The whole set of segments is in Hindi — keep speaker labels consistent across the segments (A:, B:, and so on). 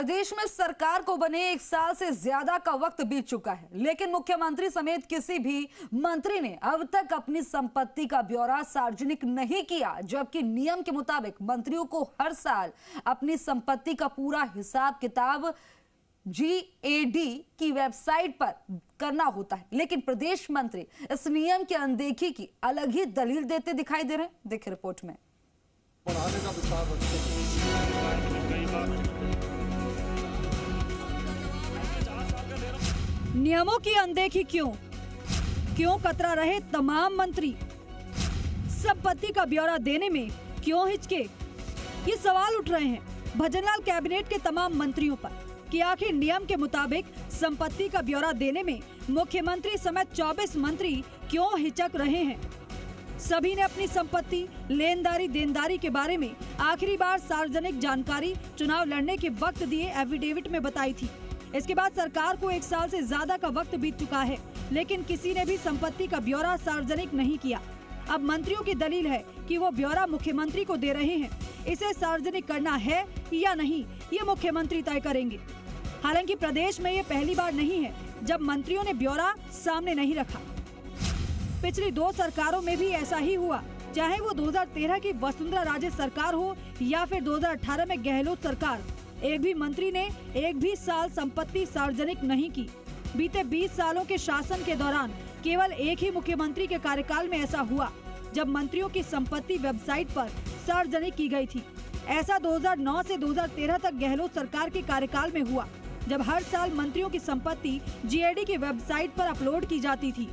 A: प्रदेश में सरकार को बने 1 साल से ज्यादा का वक्त बीत चुका है, लेकिन मुख्यमंत्री समेत किसी भी मंत्री ने अब तक अपनी संपत्ति का ब्यौरा सार्वजनिक नहीं किया, जबकि नियम के मुताबिक मंत्रियों को हर साल अपनी संपत्ति का पूरा हिसाब किताब GAD की वेबसाइट पर करना होता है। लेकिन प्रदेश मंत्री इस नियम की अनदेखी की अलग ही दलील देते दिखाई दे रहे हैं। देखिए रिपोर्ट में।
B: बढ़ाने का विचार रखते हैं।
C: नियमों की अनदेखी क्यों कतरा रहे तमाम मंत्री? संपत्ति का ब्यौरा देने में क्यों हिचके? ये सवाल उठ रहे हैं भजनलाल कैबिनेट के तमाम मंत्रियों पर कि आखिर नियम के मुताबिक संपत्ति का ब्यौरा देने में मुख्यमंत्री समेत 24 मंत्री क्यों हिचक रहे हैं। सभी ने अपनी संपत्ति, लेनदारी, देनदारी के बारे में आखिरी बार सार्वजनिक जानकारी चुनाव लड़ने के वक्त दिए एफिडेविट में बताई थी। इसके बाद सरकार को 1 साल से ज्यादा का वक्त बीत चुका है, लेकिन किसी ने भी संपत्ति का ब्यौरा सार्वजनिक नहीं किया। अब मंत्रियों की दलील है कि वो ब्यौरा मुख्यमंत्री को दे रहे हैं। इसे सार्वजनिक करना है या नहीं, ये मुख्यमंत्री तय करेंगे। हालांकि प्रदेश में ये पहली बार नहीं है जब मंत्रियों ने ब्यौरा सामने नहीं रखा। पिछली 2 सरकारों में भी ऐसा ही हुआ, चाहे वो 2013 की वसुंधरा राजे सरकार हो या फिर 2018 में गहलोत सरकार। एक भी मंत्री ने एक भी साल संपत्ति सार्वजनिक नहीं की। बीते 20 सालों के शासन के दौरान केवल एक ही मुख्यमंत्री के कार्यकाल में ऐसा हुआ जब मंत्रियों की संपत्ति वेबसाइट पर सार्वजनिक की गई थी। ऐसा 2009 से 2013 तक गहलोत सरकार के कार्यकाल में हुआ, जब हर साल मंत्रियों की संपत्ति GAD की वेबसाइट पर अपलोड की जाती थी।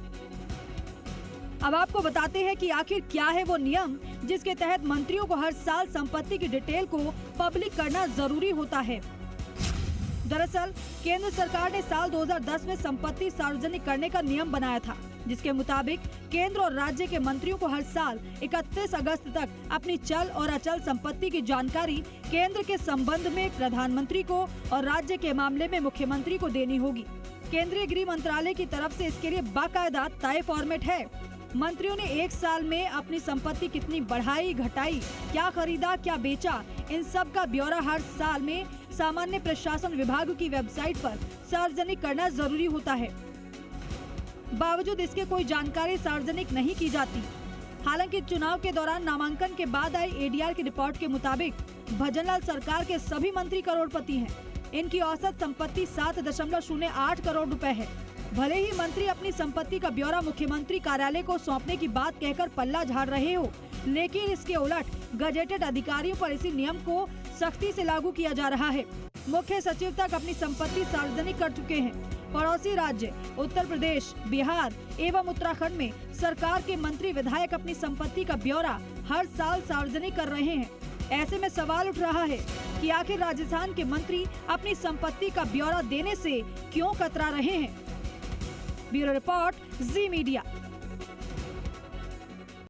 C: अब आपको बताते हैं कि आखिर क्या है वो नियम जिसके तहत मंत्रियों को हर साल संपत्ति की डिटेल को पब्लिक करना जरूरी होता है। दरअसल केंद्र सरकार ने साल 2010 में संपत्ति सार्वजनिक करने का नियम बनाया था, जिसके मुताबिक केंद्र और राज्य के मंत्रियों को हर साल 31 अगस्त तक अपनी चल और अचल संपत्ति की जानकारी केंद्र के संबंध में प्रधानमंत्री को और राज्य के मामले में मुख्यमंत्री को देनी होगी। केंद्रीय गृह मंत्रालय की तरफ से इसके लिए बाकायदा तय फॉर्मेट है। मंत्रियों ने 1 साल में अपनी संपत्ति कितनी बढ़ाई, घटाई, क्या खरीदा, क्या बेचा, इन सब का ब्यौरा हर साल में सामान्य प्रशासन विभाग की वेबसाइट पर सार्वजनिक करना जरूरी होता है। बावजूद इसके कोई जानकारी सार्वजनिक नहीं की जाती। हालांकि चुनाव के दौरान नामांकन के बाद आई ADR की रिपोर्ट के मुताबिक भजनलाल सरकार के सभी मंत्री करोड़पति हैं। इनकी औसत संपत्ति 7.08 करोड़ रुपए है। भले ही मंत्री अपनी संपत्ति का ब्यौरा मुख्यमंत्री कार्यालय को सौंपने की बात कहकर पल्ला झाड़ रहे हो, लेकिन इसके उलट गजेटेड अधिकारियों पर इसी नियम को सख्ती से लागू किया जा रहा है। मुख्य सचिव तक अपनी संपत्ति सार्वजनिक कर चुके हैं। पड़ोसी राज्य उत्तर प्रदेश, बिहार एवं उत्तराखंड में सरकार के मंत्री, विधायक अपनी संपत्ति का ब्यौरा हर साल सार्वजनिक कर रहे हैं। ऐसे में सवाल उठ रहा है कि आखिर राजस्थान के मंत्री अपनी संपत्ति का ब्यौरा देने से क्यों कतरा रहे हैं। ब्यूरो रिपोर्ट, जी मीडिया।